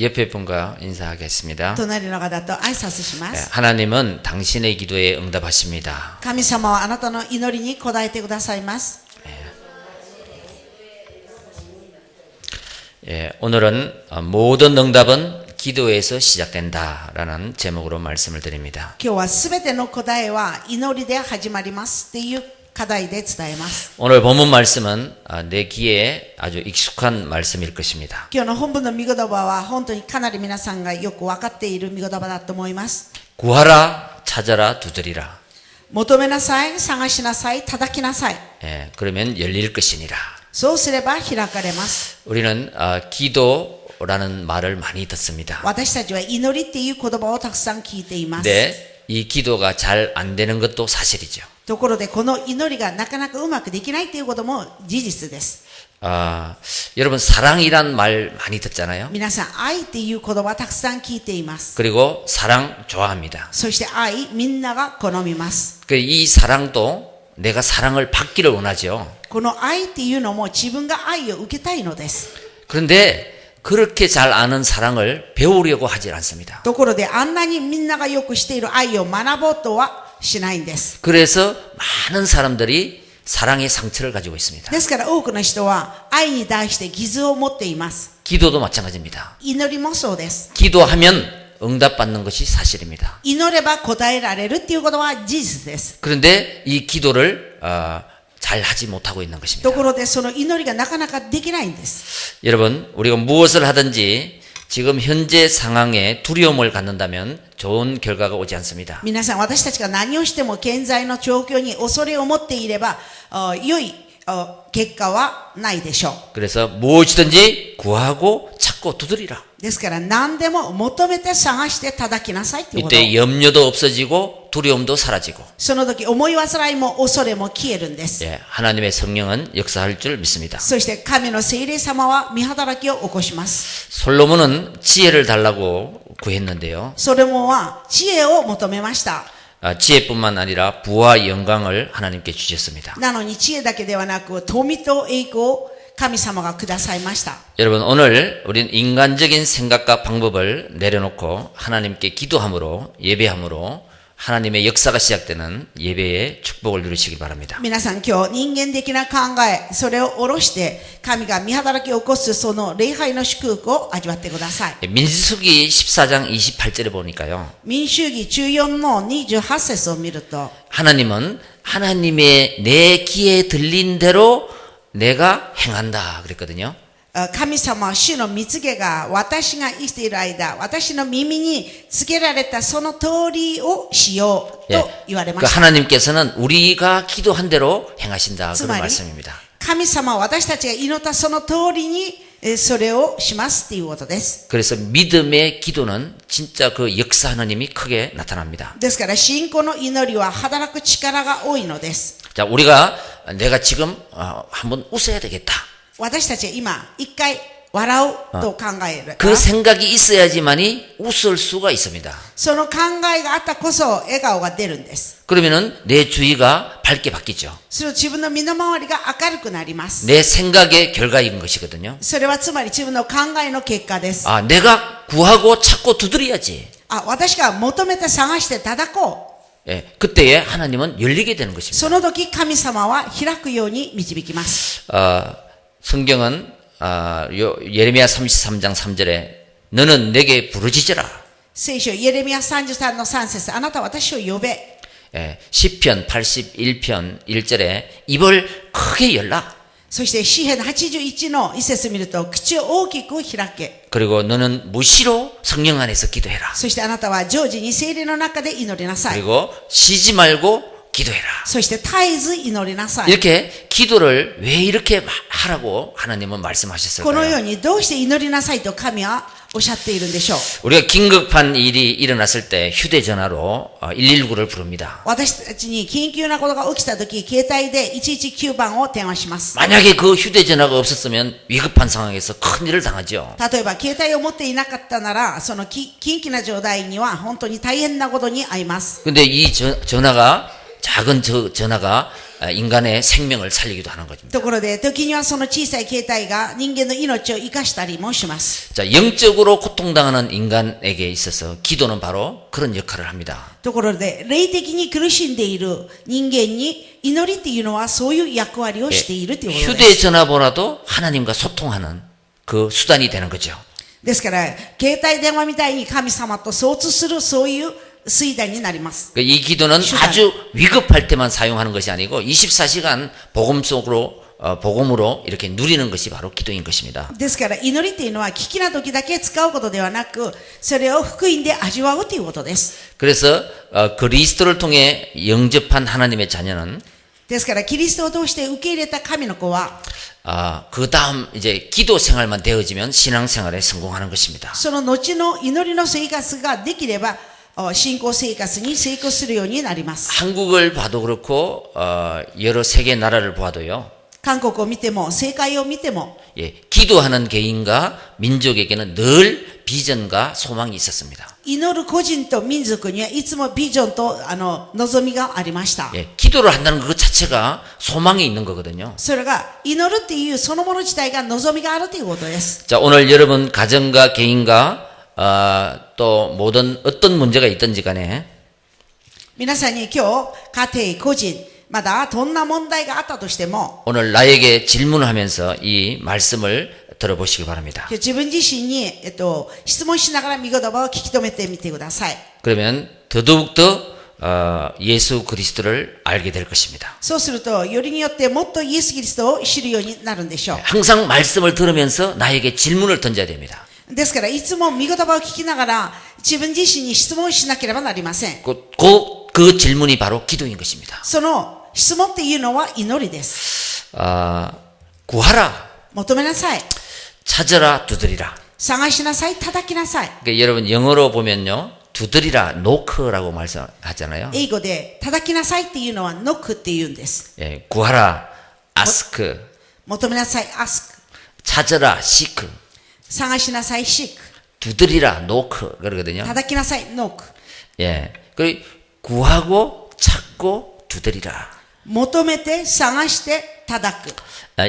옆에 분과 인사하겠습니다. 隣の方と挨拶します。 하나님은 당신의 기도에 응답하십니다. 神様はあなたの祈りに答えてくださいます。 오늘은 모든 응답은 기도에서 시작된다라는 제목으로 말씀을 드립니다. 今日はすべての答えは祈りで始まりますっていう課題で伝えます。 오늘 본문 말씀은 내 귀에 아주 익숙한 말씀일 것입니다. 今日の本文の御言葉は本当にかなり皆さんがよく分かっている御言葉だと思います。 구하라, 찾아라, 두드리라. 求めなさい、探しなさい、叩きなさい。 그러면 열릴 것이니라. そうすれば開かれます。 우리는 기도라는 말을 많이 듣습니다. 私たちは祈りっていう言葉をたくさん聞いています。 근데 이 기도가 잘 안 되는 것도 사실이죠. ところでこの祈りがなかなかうまくできないということも事実です。 여러분 사랑이란 말 많이 듣잖아요. 皆さん愛っていう言葉たくさん聞いています。 그리고 사랑 좋아합니다. そして愛みんなが好みます。 이 사랑도 내가 사랑을 받기를 원하죠. この愛っていうのも自分が愛を受けたいのです。 그런데 그렇게 잘 아는 사랑을 배우려고 하질 않습니다. ところであんなにみんながよくしている愛を学ぼうとはしないんです。 그래서 많은 사람들이 사랑의 상처를 가지고 있습니다. ですから多くの人は愛に対して傷を持っています。 기도도 마찬가지입니다. 祈りもそうです。 기도하면 응답받는 것이 사실입니다. 祈れば答えられるっていうことは事実です。 그런데 이 기도를 잘 하지 못하고 있는 것입니다. ところでその祈りがなかなかできないんです。 여러분, 우리가 무엇을 하든지 지금 현재 상황에 두려움을 갖는다면 좋은 결과가 오지 않습니다. 皆さん、私たちが何をしても現在の状況に恐れを持っていれば良い結果はないでしょう。 그래서 무엇이든지 구하고 찾고 두드리라. ですから何でも求めて探して叩きなさいということ。 이때 염려도 없어지고 두려움도 사라지고 その時思い煩いも恐れも消えるんです。 하나님의 성령은 역사할 줄 믿습니다. そして神の聖霊様は御働きを起こします。 솔로몬은 지혜를 달라고 구했는데요. ソロモンは知恵を求めました。 지혜뿐만 아니라 부와 영광을 하나님께 주셨습니다. なのに知恵だけではなく富と栄光を神様がくださいました。 여러분 오늘 우린 인간적인 생각과 방법을 내려놓고 하나님께 기도함으로 예배함으로 하나님의 역사가 시작되는 예배의 축복을 누리시기 바랍니다. 皆さん今日人間的な考えそれを下ろして神が御働きを起こすその礼拝の祝福を味わってください。 민수기 14장 28절에 보니까요. 民数記14の28節を見ると 하나님은 하나님의 내 귀에 들린 대로 내가 행한다 그랬거든요. 神様は主の蜜げが私が生きている間私の耳に告げられたその通りをしようと言われました。 하나님께서는 우리가 기도한 대로 행하신다 그런 말씀입니다. 神様は私たちが祈ったその通りにそれをしますっていうことです。 그래서 믿음의 기도는 진짜 그 역사하는 힘이 크게 나타납니다. ですから信仰の祈りは働く力が多いのです。 자, 우리가 내가 지금 한번 웃어야 되겠다. 私たちは今一回笑うと考える。 그 생각이 있어야지만이 웃을 수가 있습니다. その考えがあったこそ笑顔が出るんです。 그러면은 내 주위가 밝게 바뀌죠. それ自分の身の回りが明るくなります。 내 생각의 결과인 것이거든요. それはつまり自分の考えの結果です。 내가 구하고 찾고 두드려야지. 私が求めて探して叩こう。 그때에 하나님은 열리게 되는 것입니다. その時神様は開くように導きます。 성경은 예레미야 33장 3절에 너는 내게 부르짖으라. 聖書예레ミヤ33の3節あなたは私を呼べ。 시편 81편 1절에 입을 크게 열라. そして詩編81の1節見ると口を大きく開け。 그리고 너는 무시로 성령 안에서 기도해라. そしてあなたは常時に聖霊の中で祈りなさい。 그리고 쉬지 말고 기도해라. そして絶えず祈りなさい。 이렇게 기도를 왜 이렇게 하라고 하나님은 この 말씀하셨을까요? ようにどうして祈りなさいと神はおっしゃっているんでしょう。 우리가 긴급한 일이 일어났을 때 휴대전화로 119를 부릅니다. 私たちに緊急なことが起きたとき、携帯で119番を電話します。 만약에 그 휴대전화가 없었으면 위급한 상황에서 큰일을 당하죠. 例えば携帯を持っていなかったなら、その緊急な状態には本当に大変なことに遭います。 근데 이 전화가 작은 전화가 인간의 생명을 살리기도 하는 것입니다. ところで、時にはその小さい携帯が人間の命を生かしたりもします。 자, 영적으로 고통당하는 인간에게 있어서 기도는 바로 그런 역할을 합니다. ところで、霊的に苦しんでいる人間に祈りっていうのはそういう役割をしているということです。 휴대전화보다도 하나님과 소통하는 그 수단이 되는 거죠. ですから、携帯電話みたいに神様と相通するそういう水田になります。 이 기도는 아주 위급할 때만 사용하는 것이 아니고 24시간 복음으로 이렇게 누리는 것이 바로 기도인 것입니다. ですから、祈りっていうのは危機な時だけ使うことではなく、それを福音で味わうということです。 그래서 그리스도를 통해 영접한 하나님의 자녀는 ですから、キリストを通して受け入れた神の子は、 그 다음 이제 기도 생활만 되어지면 신앙생활에 성공하는 것입니다. その後の祈りの生活ができれば、信仰生活に成功するようになります。 한국을 봐도 그렇고 여러 세계 나라를 보아도요. 韓国を見ても、世界を見ても、 예, 기도하는 개인과 민족에게는 늘 비전과 소망이 있었습니다. 祈る個人と民族にはいつもビジョンと望みがありました。 예, 기도를 한다는 것 자체가 소망이 있는 거거든요. それが祈るっていうそのもの自体が望みがあるということです。 자, 오늘 여러분 가정과 개인과 또 모든 어떤 문제가 있든지 간에 皆さんに今日、家庭、個人、まだどんな問題があったとしても、 오늘 나에게 질문을 하면서 이 말씀을 들어보시기 바랍니다. 今日自分自身に、質問しながら御言葉を聞き止めてみてください。 그러면 더더욱더 예수 그리스도를 알게 될 것입니다. そうすると、よりによってもっとイエス・キリストを知るようになるんでしょう。 항상 말씀을 들으면서 나에게 질문을 던져야 됩니다. ですから、いつも御言葉を聞きながら、自分自身に質問をしなければなりません。 그 질문이 바로 기도인 것입니다. その質問っていうのは祈りです。 구하라, 求めなさい。 찾으라, 두드리라. 探しなさい。叩きなさい。 그러니까 여러분 영어로 보면요, 두드리라, knock라고 말씀하잖아요. 英語で叩きなさいっていうのはノックって言うんです。 예, 구하라, ask, 求めなさい。ask。 찾으라, seek, 探しなさい。seek。 두드리라, knock 그러거든요. 叩きなさい。knock。 예, 그리고 구하고 찾고 두드리라. 求めて、探して、叩く。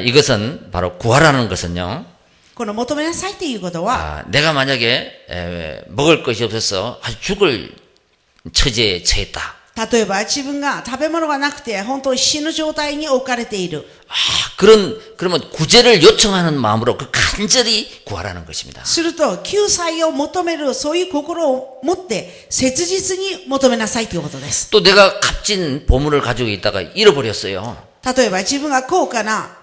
이것은 바로 구하라는 것은요. この求めなさいっていうことは、 내가 만약에 먹을 것이 없어서 아주 죽을 처지에 처했다. 例えば自分が食べ物がなくて本当に死ぬ状態に置かれている。 그러면 구제를 요청하는 마음으로 그 간절히 구하라는 것입니다. すると、救済を求める、そういう心を持って、切実に求めなさいということです。 또 내가 값진 보물을 가지고 있다가 잃어버렸어요. 例えば自分が高価な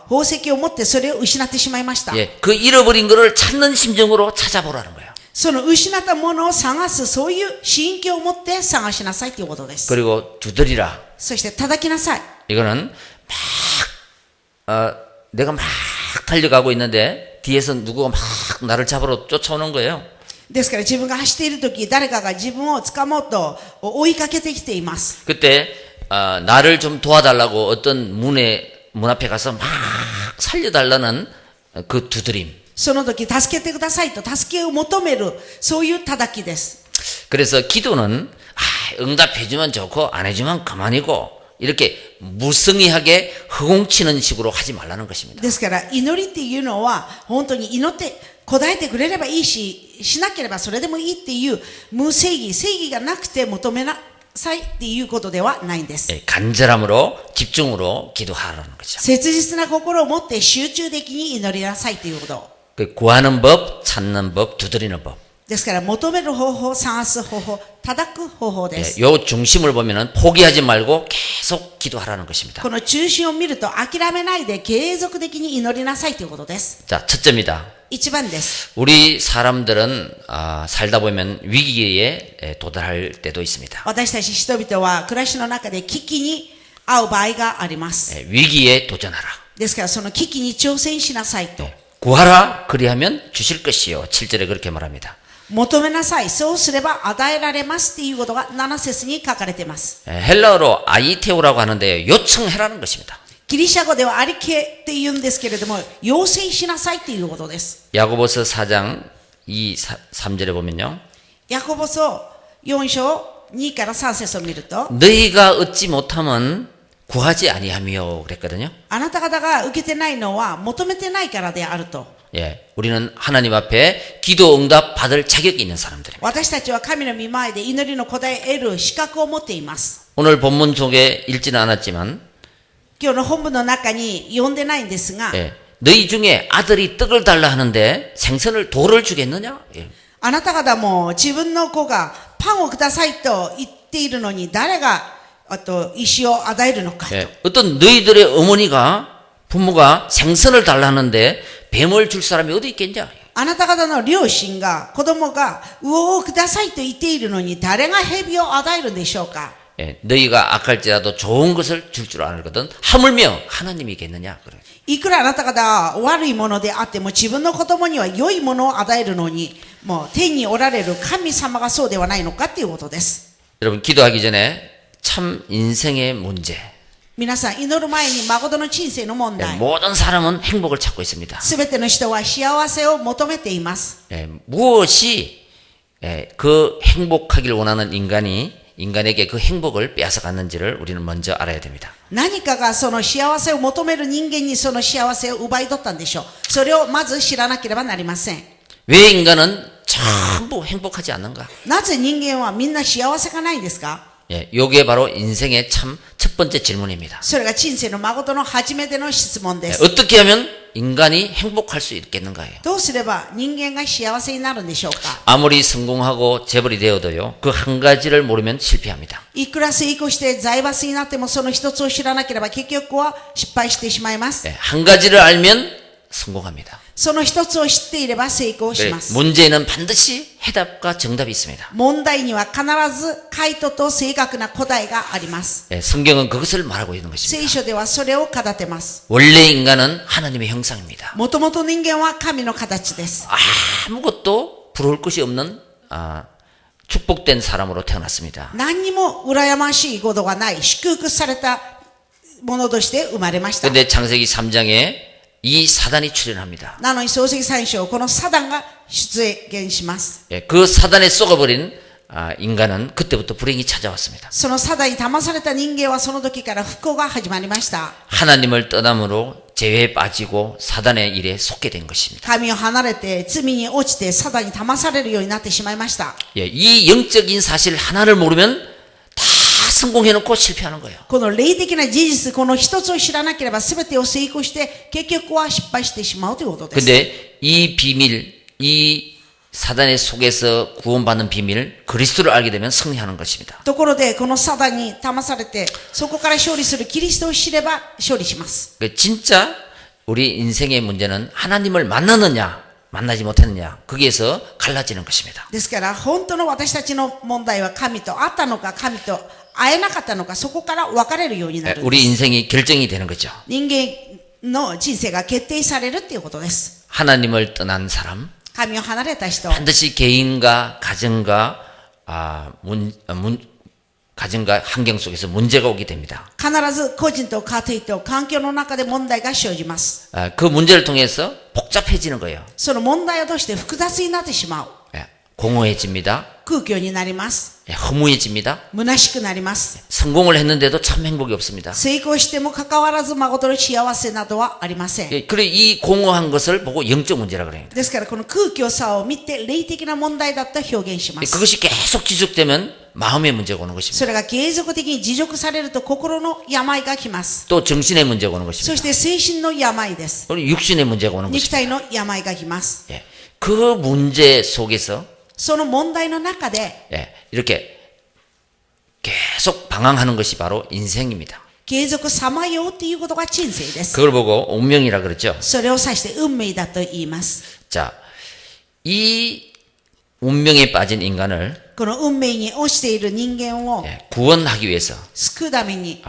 宝石を持ってそれを失ってしまいました。 예, 그 잃어버린 거를 찾는 심정으로 찾아보라는 거예요. その失ったものを探す、そういう心境を持って探しなさいということです。 그리고 두드리라. そして叩きなさい。 이거는 내가 막 달려가고 있는데 뒤에서 누구가 막 나를 잡으러 쫓아오는 거예요. ですから自分が走っているとき、誰かが自分を掴もうと追いかけてきています。 그때 나를 좀 도와달라고 어떤 문 앞에 가서 막 살려달라는 그 두드림. その時、助けてくださいと助けを求める、そういう叩きです。 그래서 기도는 응답해주면 좋고 안 해주면 그만이고 이렇게 무성의하게 허공치는 식으로 하지 말라는 것입니다. ですから、祈りっていうのは、本当に祈って答えてくれればいいし、しなければそれでもいいっていう無正義、正義がなくて求めなさいっていうことではないんです。 간절함으로 집중으로 기도하라는 거죠. 切実な心を持って集中的に祈りなさいということ。 그 구하는 법, 찾는 법, 두드리는 법. ですから、求める方法、探す方法、叩く方法です。 요 중심을 보면은 포기하지 말고 계속 기도하라는 것입니다. この中心を見ると諦めないで継続的に祈りなさいということです。 자, 첫째입니다. 一番です。 우리 사람들은 살다 보면 위기에 도달할 때도 있습니다. 私たち人々は暮らしの中で危機に遭う場合があります。 위기에 도전하라. ですからその危機に挑戦しなさいと。 구하라 그리하면 주실 것이요. 7절에 그렇게 말합니다. 求めなさい。そうすれば与えられますっていうことが7節に書かれています。 헬라어로 아이테오라고 하는데 요청해라는 것입니다. ギリシャ語ではアリケって言うんですけれども、要請しなさいっていうことです。 야고보서 4장 2, 3절에 보면요. ヤコボ書4章2から3節を見ると、 너희가 얻지 못하면 구하지 아니하며 그랬거든요. あなた方が受けてないのは求めてないからであると。 예, 우리는 하나님 앞에 기도 응답 받을 자격이 있는 사람들입니다. 私たちは神の御前で祈りの答えを得る資格を持っています。 오늘 본문 속에 읽지는 않았지만 今日の本文の中に読んでないんですが、 예, 너희 중에 아들이 떡을 달라 하는데 생선을 돌을 주겠느냐? 예. あなた方も自分の子がパンをくださいと言っているのに誰が石を与えるのかと。 예, 어떤 너희들의 어머니가 부모가 생선을 달라 하는데 뱀을 줄 사람이 어디 있겠냐? あなた方の両親が子供が魚をくださいと言っているのに誰が蛇を与えるんでしょうか。 예, 너희가 악할지라도 좋은 것을 줄 줄 알거든 하물며 하나님이겠느냐? 그래. いくらあなた方は悪いものであっても自分の子供には良いものを与えるのに、もう天におられる神様がそうではないのかっていうことです。 여러분 기도하기 전에 참 인생의 문제. 皆さん祈る前に誠の人生の問 예, 題。 모든 사람은 행복을 찾고 있습니다. すべての人は幸せを求めています。 예, 무엇이 그 행복하길 원하는 인간에게 그 행복을 빼앗아 갔는지를 우리는 먼저 알아야 됩니다. 何かがその幸せを求める人間にその幸せを奪い取ったんでしょう。それをまず知らなければなりません。 왜 인간은 전부 행복하지 않는가? なぜ人間はみんな幸せがないんですか？ 예, 요게 바로 인생의 참 첫 번째 질문입니다. それが人生の誠の初めての質問で 예, す。 어떻게 하면 인간이 행복할 수 있겠는가요? どうすれば人間が幸せになるんでしょうか？ 아무리 성공하고 재벌이 되어도요, 그 한 가지를 모르면 실패합니다. いくら成功して財閥になってもその一つを知らなければ結局は失敗してしまいます。 예, 한 가지를 알면 성공합니다. その一つを知っていれば成功し 예, ます。 문제는 반드시 해답과 정답이 있습니다. 問題には必ず回答と正確な答えがあります。 예, 성경은 그것을 말하고 있는 것입니다. 聖書ではそれを語ってます。 원래 인간은 하나님의 형상입니다. もともと人間は神の形です。 아무것도 부러울 것이 없는 축복된 사람으로 태어났습니다. 何にも羨ましいことがない、祝福されたものとして生まれました。 그런데 창세기 3장에 이 사단이 출현합니다. なのに創世記3章、このサダンが出現します。 예, 그 사단에 쏘가버린 인간은 그때부터 불행이 찾아왔습니다. そのサダンに騙された人間はその時から不幸が始まりました。 하나님을 떠남으로 죄에 빠지고 사단의 일에 속게 된 것입니다. 神を離れて罪に落ちてサダンに騙されるようになってしまいました。 예, 이 영적인 사실 하나를 모르면 다 성공해놓고 실패하는 거예요. この霊的な事実、この一つを知らなければ全てを成功して結局は失敗してしまうということです。 근데 이 비밀, 이 사단의 속에서 구원받는 비밀, 그리스도를 알게 되면 승리하는 것입니다. ところでこのサダンに騙されてそこから勝利するキリストを知れば勝利します。 진짜 우리 인생의 문제는 하나님을 만나느냐, 만나지 못했느냐, 거기에서 갈라지는 것입니다. ですから本当の私たちの問題は神と会ったのか神と会えなかったのか、そこから分かれるようになるんです。 우리 인생이 결정이 되는 거죠. 人間の人生が決定されるっていうことです。 하나님을 떠난 사람, 神を離れた人、 반드시 개인과 가정과 가정과 환경 속에서 문제가 오게 됩니다. 必ず個人と家庭と環境の中で問題が生じます。 그 문제를 통해서 복잡해지는 거예요. その問題を通して複雑になってしまう。 공허해집니다. 空虚になります。 허무해집니다. 虚しくなります。 성공을 했는데도 참 행복이 없습니다. 成功してもかかわらず誠の幸せなどはありません。 그래 이 공허한 것을 보고 영적 문제라 그래요. ですからこの空虚さを見て霊的な問題だと表現します。 그것이 계속 지속되면 마음의 문제가 오는 것입니다. それが継続的に持続されると心の病が来ます。 또 정신의 문제가 오는 そ 것입니다. して精神の病です。 그리고 육신의 문제가 오는 肉 것입니다. 体の病が来ます。 그 문제 속에서 その問題の中で 이렇게 계속 방황하는 것이 바로 인생입니다. 継続さまようっていうことが人生です。 그걸 보고 운명이라 그러죠. それを指して運命だと言います。 자, 이 운명에 빠진 인간을 この運命に落ちている人間を 구원하기 위해서 救うために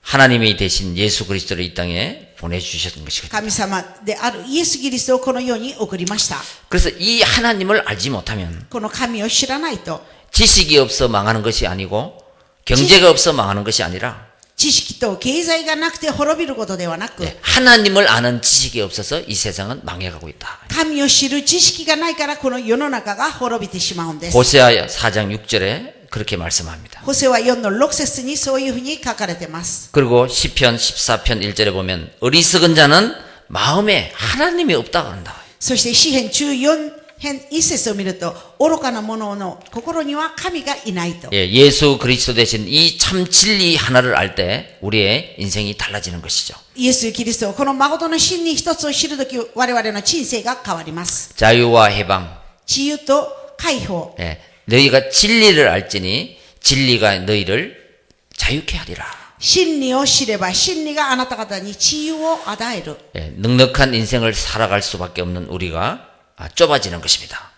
하나님이 대신 예수 그리스도를 이 땅에 보내주셨던 것이거든요. 神様であるイエス・キリストをこの世に送りました。 그래서 이 하나님을 알지 못하면 この神を知らないと 지식이 없어 망하는 것이 아니고 경제가 없어 망하는 것이 아니라 知識と経済がなくて滅びることではなく、 하나님을 아는 지식이 없어서 이 세상은 망해가고 있다. 神を知る知識がないからこの世の中が滅びてしまうんです。 호세아 4장 6절에 그렇게 말씀합니다. ホセア4の6節にそういうふうに書かれてます。 그리고 시편 14편 1절에 보면 어리석은 자는 마음에 하나님이 없다고 한다. そして詩編14編1節を見ると、愚かな者の心には神がいないと。 예, 예수 그리스도 대신 이 참 진리 하나를 알 때 우리의 인생이 달라지는 것이죠. イエス・キリスト、この誠の真理一つを知るとき、我々の人生が変わります。 자유와 해방. 自由と解放。 예, 너희가 진리를 알지니 진리가 너희를 자유케 하리라. 真理を知れば真理があなた方に自由を与える。 예, 넉넉한 인생을 살아갈 수밖에 없는 우리가 좁아지는 것입니다.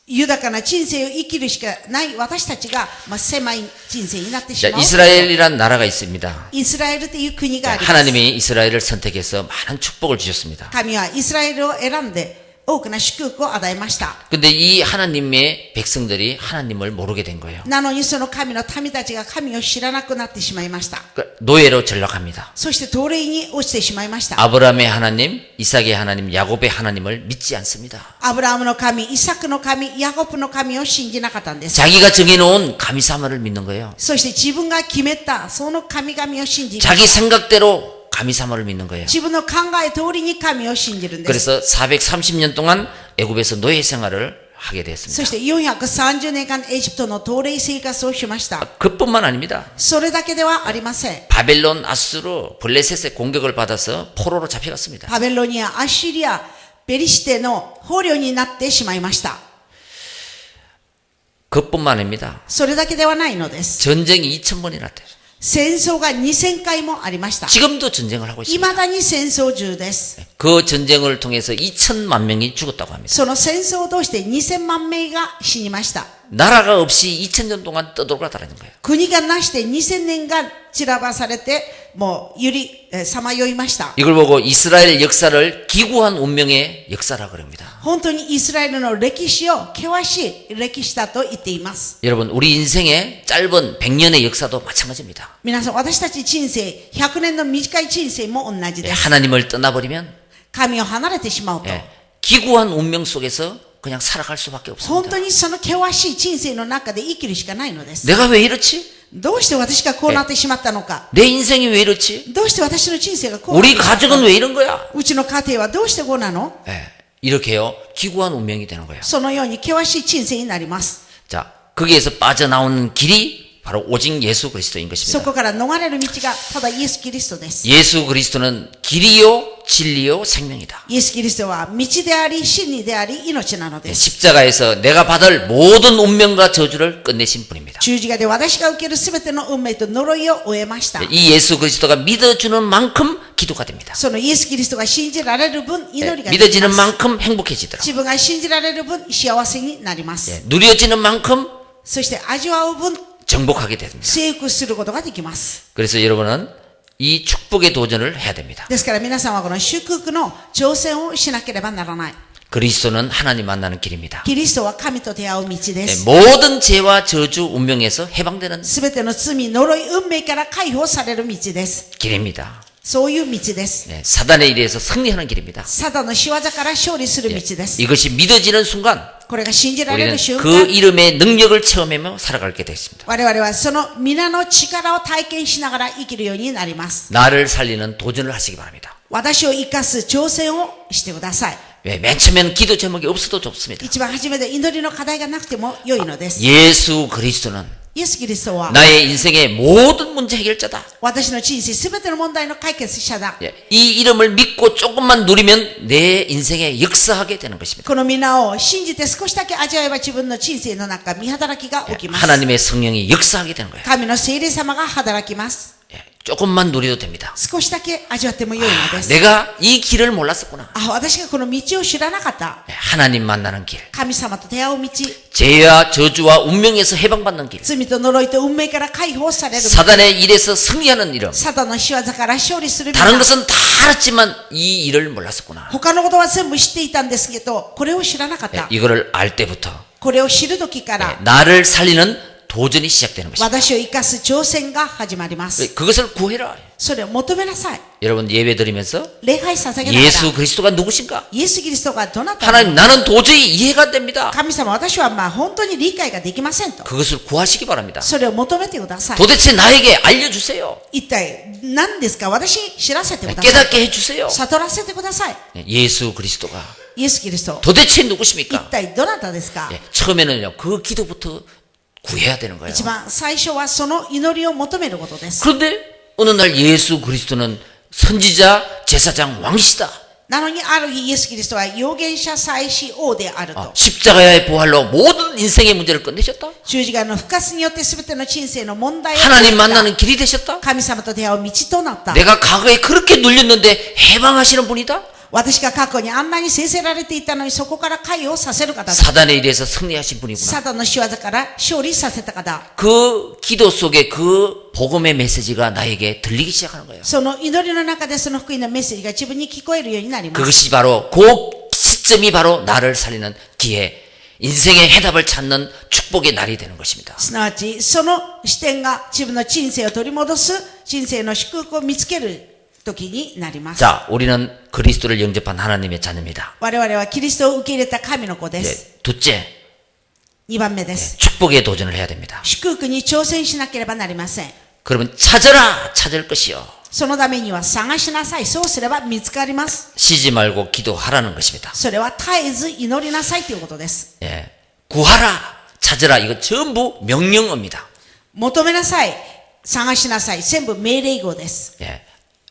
豊かな人生を生きるしかない私たちが、狭い人生になってし 자, まう。 이스라엘이란 나라가 있습니다. イスラエルという国があります。 하나님이 이스라엘을 선택해서 많은 축복을 주셨습니다. 神はイスラエルを選んで多くの祝福を与えました。 근데 이 하나님의 백성들이 하나님을 모르게 된 거예요. なのにその神の民たちが神を知らなくなってしまいました。 노예로 전락합니다. そして奴隷に落ちてしまいました。 아브라함의 하나님, 이삭의 하나님, 야곱의 하나님을 믿지 않습니다. アブラハムの神、イサクの神、ヤコブの神を信じなかったんです。 자기가 정해놓은 가미사마를 믿는 거예요. そして自分が決めたその神々を信じる。 자기 생각대로 가미사마를 믿는 거예요. 自分の考え通りに神を信じるんです。 그래서 430년 동안 애굽에서 노예 생활을 하게 そ 됐습니다. して430年間エジプトの奴隷生活をしました。 그뿐만 아닙니다. それだけではありません。 바벨론, 아수르, 블레셋의 공격을 받아서 포로로 잡혀갔습니다. バベロニア、アッシリア、ペリシテの捕虜になってしまいました。 그뿐만 아닙니다. それだけではないのです。 전쟁이 2000번이 났대요. 戦争が2000回もありました。 지금도 전쟁을 하고 未 있습니다. だに戦争中です。 그 전쟁을 통해서 2000만 명이 죽었다고 합니다. その戦争を通して2000万名が死にました。 나라가 없이 2000년 동안 떠돌아다니는 거예요. 国がなして2000年が散らばされて、もうさまよいました。 이걸 보고 이스라엘 역사를 기구한 운명의 역사라 그럽니다. 本当にイスラエルの歴史を険しい歴史だと言っています。 여러분, 우리 인생의 짧은 100년의 역사도 마찬가지입니다. 皆さん、私たち人生、100年の短い人生も同じです。 하나님을 떠나버리면 神を離れてしまうと、 기구한 운명 속에서 그냥 살아갈 수밖에 本 없습니다. 当にその険しい人生の中で生きるしかないのです。 내가 왜 이렇지? どうして私がこうなってしまったのか。 내 인생이 왜 이렇지? どうして私の人生がこうなって 우리 しまったの 가족은 왜 이런 거야? うちの家庭はどうしてこうなの。 이렇게요. 기구한 운명이 되는 거예요. そのように険しい人生になります。 자, 거기에서 빠져나오는 길이 바로 오직 예수 그리스도인 そ 것입니다. こから逃れる道がただイエス・キリストです。 예수 그리스도는 길이요, 진리요, 생명이다. イエス・キリストは道であり、真理であり、命なのです。 십자가에서 내가 받을 모든 운명과 저주를 끝내신 분입니다. 十字架で私が受けるすべての運命と呪いを終えました。 이 예수 그리스도가 믿어주는 만큼 기도가 됩니다. そのイエス・キリストが信じられる分、祈りができ 믿어지는 ます。 만큼 행복해지더라. 自分が信じられる分、幸せになります。 누려지는 만큼 そして味わう分、 정복하게 됩니다. 征服することができます。 그래서 여러분은 이 축복의 도전을 해야 됩니다. ですから皆さんはこの祝福の挑戦をしなければならない。 그리스도는 하나님 만나는 길입니다. キリストは神と出会う道です。 모든 죄와 저주 운명에서 해방되는 すべての罪、呪い、運命から解放される道です。 길입니다. そういう道です。 사단의 일에서 승리하는 길입니다. サタンの仕業から勝利する道です。 이것이 믿어지는 순간 これが信じられ 우리는 る瞬 그 間、 이름의 능력을 체험하며 살아가게 되겠습니다. 我々はその皆の力を体験しながら生きるようになります。 나를 살리는 도전을 하시기 바랍니다. 私を生かす挑戦をしてください。 맨 처음에는 기도 제목이 없어도 좋습니다. 一番初めで祈りの課題がなくても良いのです。 예수 그리스도는 イエス・キリストは 나의 인생의 모든 문제 해결자다. 私の人生すべての問題の解決者だ。 이 이름을 믿고 조금만 누리면 내 인생에 역사하게 되는 것입니다. この皆を信じて少しだけ味わえば自分の人生の中、見働きが起きます。 하나님의 성령이 역사하게 되는 거예요. 神の聖霊様が働きます。 조금만 누려도 됩니다. 少しだけ味わっても良いのです。 내가 이 길을 몰랐었구나. 私がこの道を知らなかった。 하나님 만나는 길. 神様と出会う道。 죄와 저주와 운명에서 해방받는 길. 罪と呪いと運命から解放される道。 사단의 일에서 승리하는 이름. サタンの仕業から勝利する道。 다른 것은 다 알았지만 이 일을 몰랐었구나. 他のことは全部知っていたんですけど、これを知らなかった。 이거를 알 때부터 これを知る時から、 나를 살리는 도전이 시작되는 것입니다. 私を生かす挑戦が始まります。 그것을 구해라. それを求めなさい。 여러분 예배 드리면서 礼拝捧げながら、 예수 그리스도가 누구신가? イエス・キリストがどなた 하나님 나는 도저히 이해가 안 됩니다. 神様、私は本当に理解ができませんと。 그것을 구하시기 바랍니다. それを求めてください。 도대체 나에게 알려주세요. 一体何ですか？私に知らせてください。 깨닫게 해주세요. 悟らせてください。 예수 그리스도가 イエス・キリスト、 도대체 一 누구십니까? 体どなたですか？ 처음에는요 그 기도부터 구해야 되는 거예요. 一番最初はその祈りを求めることです。 그런데 어느 날 예수 그리스도는 선지자, 제사장, 왕이시다. なのにある日イエス・キリストは預言者、祭司、王であると。 십자가의 부활로 모든 인생의 문제를 끝내셨다. 十字架の復活によって全ての人生の問題を 하나님 만나는 길이 되셨다. 神様と出会う道となった。 내가 과거에 그렇게 눌렸는데 해방하시는 분이다. 私が過去にあんなに制せられていたのにそこから解をさせる方だ。 사단에 의해서 승리하신 분이구나. サタンの仕業から勝利させた方。 그 기도 속에 그 복음의 메시지가 나에게 들리기 시작하는 거예요. その祈りの中でその福音のメッセージが自分に聞こえるようになります。 그것이 바로 그 시점이 바로 나를 살리는 기회, 인생의 해답을 찾는 축복의 날이 되는 것입니다. すなわちその視点が自分の人生を取り戻す、人生の祝福を見つける時になります。 자, 우리는 그리스도를 영접한 하나님의 자녀입니다. 我々はキリストを受け入れた神の子です。 둘째, 2番目です。 축복에 도전을 해야 됩니다. 祝福に挑戦しなければなりません。 그러면 찾아라, 찾을 것이요. そのためには探しなさい。そうすれば見つかります。 쉬지 말고 기도하라는 것입니다. それは絶えず祈りなさいということです。 예, 구하라, 찾으라, 이거 전부 명령어입니다. 求めなさい。探しなさい。全部命令語です。 예,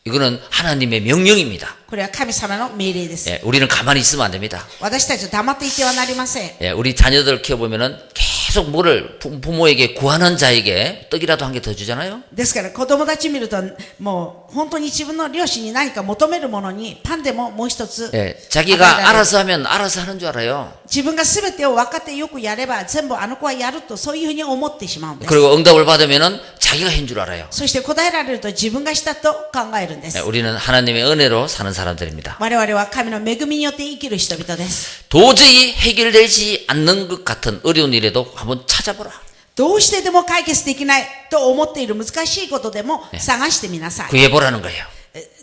이거는 하나님의 명령입니다. これは神様の命令です。 예, 우리는 가만히 있으면 안 됩니다. 私たちは黙っていてはなりません。 예, 우리 자녀들 키워보면은 계속 뭐를 부모에게 구하는 자에게 떡이라도 한 개 더 주잖아요. ですから子供たち見るともう本当に自分の両親に何か求めるものにパンでももう一つ 예, 자기가 알아서 하면 알아서 하는 줄 알아요. 自分が全てを分かってよくやれば全部あの子はやるとそういうふうに思ってしまうんです。 그리고 응답을 받으면은 자기가 한 줄 알아요. そして答えられると自分がしたと考えるんです。 예, 우리는 하나님의 은혜로 사는 사람들입니다. 我々は神の恵みによって生きる人々です。 도저히 해결되지 않는 것 같은 어려운 일에도 한번 찾아보라. どうしてでも解決できないと思っている難しいことでも探してみなさい。 구해보라는 거예요.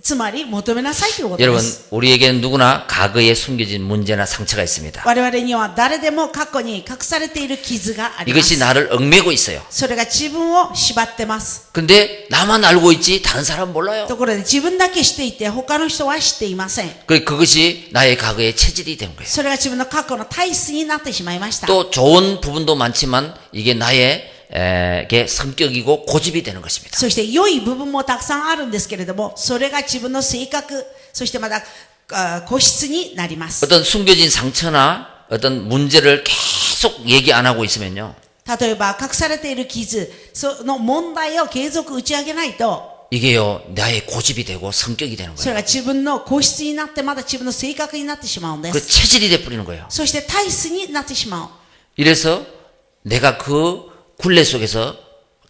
つまり求めなさいということで 여러분, す。 우리에게는 누구나 과거에 숨겨진 문제나 상처가 있습니다. 我々には誰でも過去に隠されている傷がありま 이것이 す。 나를 얽매고 있어요. それが自分を縛ってます。 근데 나만 알고 있지 다른 사람은 몰라요. ところで自分だけ知っていて他の人は知っていません。 그것이 나의 과거의 체질이 된 거예요. それが自分の過去の体質になってしまいました。 또 좋은 부분도 많지만 이게 나의 성격이고 고집이 되는 것입니다. そして良い部分もたくさんあるんですけれども、それが自分の性格、そしてまた個室になります。 어떤 숨겨진 상처나 어떤 문제를 계속 얘기 안 하고 있으면요. 例えば隠されている傷、その問題を継続打ち上げないと、 이게요 나의 고집이 되고 성격이 되는 それ 거예요. が自分の個室になってまた自分の性格になってしまうんで 그 す。 체질이 돼 버리는 거예요. そして体質になってしまう。 이래서 내가 그 굴레 속에서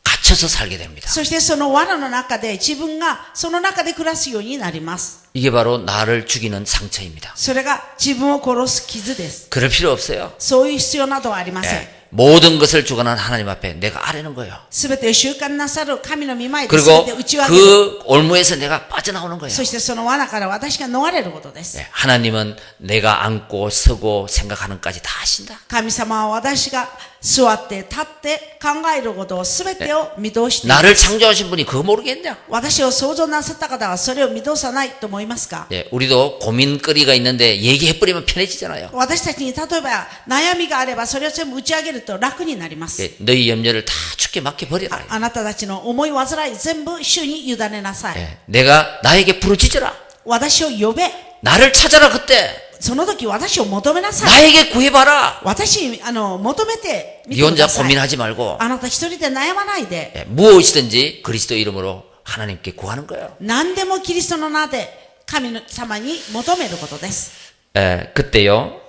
갇혀서 살게 됩니다. そしてその罠の中で自分がその中で暮らすようになります。 이게 바로 나를 죽이는 상처입니다. それが自分を殺す傷です。 그럴 필요 없어요. そういう必要などはありません。 예, 모든 것을 주관하는 하나님 앞에 내가 아뢰는 거예요. すべてを習慣なさる神の御前で 그리고 全て打ち上げる。 그 올무에서 내가 빠져나오는 거예요. そしてその罠から私が逃れることです。 예, 하나님은 내가 앉고 서고 생각하는 까지 다 하신다. 神様は私が座って立って考えることを全てを見通していま 나를 す。 창조하신 분이 그거 모르겠냐? 私を創造なさった方はそれを見通さないと思いますか？ 예, 우리도 고민거리가 있는데 얘기해버리면 편해지잖아요. 私たちに例えば悩みがあればそれを全部打ち上げると楽になります。 예, 너희 염려를 다 주께 맡겨버려라. あなたたちの思い煩い全部主に委ねなさい。 예, 내가 나에게 부르짖어라. 私を呼べ。 나를 찾아라 그때. その時私を求めなさい。 나에게 구해봐라. 私に求めてみ 네 てく 혼자 ださい。 고민하지 말고 あなた一人で悩まないで。 예, 무엇이든지 그리스도 이름으로 하나님께 구하는 거예요. 何でもキリストの名で神様に求めることです。 예, 그때요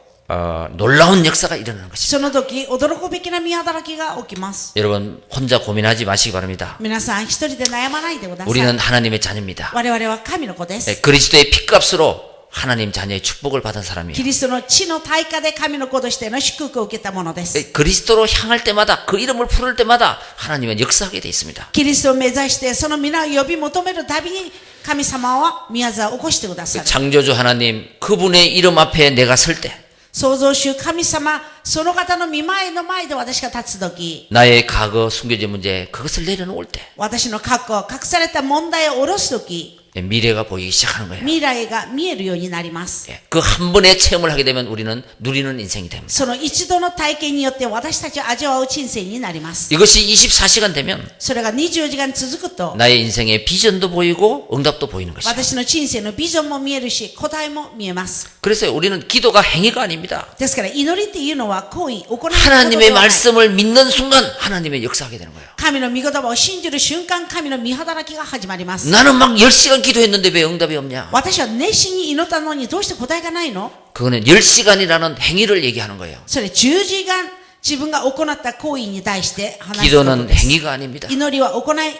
놀라운 역사가 일어나는 것입니다. その時驚くべきな宮働きが起きます。 여러분 혼자 고민하지 마시기 바랍니다. 皆さん一人で悩まないでください。 우리는 하나님의 자녀입니다. 我々は神の子です。 예, 그리스도의 피값으로 하나님 자녀의 축복을 받은 キ 사람이에요. リストの血の対価で神の子としての祝福を受けたものです。 그리스도로 향할 때마다 그 이름을 부를 때마다 하나님은 역사하게 돼 있습니다. キリストを目指してその皆を呼び求めるたびに神様は宮沢を起こしてくださる。 창조주 하나님 그분의 이름 앞에 내가 설 때 創造主神様、その方の御前の前で私が立つとき、 나의 과거 숨겨진 문제 그것을 내려놓을 때 私の過去、隠された問題を下ろすとき、 미래가 보이기 시작하는 거예요. 未来が見えるようになります。 그 한 번의 체험을 하게 되면 우리는 누리는 인생이 됩니다. その一度の体験によって私たちは味わう人生になります。 이것이 24시간 되면 それが24時間続くと、 나의 인생의 비전도 보이고 응답도 보이는 것이죠. 私の人生のビジョンも見えるし、答えも見えます。 그래서 우리는 기도가 행위가 아닙니다. ですから祈りっていうのは行為、行うことでは 하나님의 ない。 말씀을 믿는 순간 하나님의 역사하게 되는 거예요. 神の御言葉を信じる瞬間、神の御働きが始まります。 나는 막 10시간 기도했는데 왜 응답이 없냐? 私は熱心に祈ったのにどうして答えがないの？ 그거는 10시간이라는 행위를 얘기하는 거예요. それ10時間自分が行った行為に対して話すこと 기도는 です。 행위가 아닙니다. 祈りは行い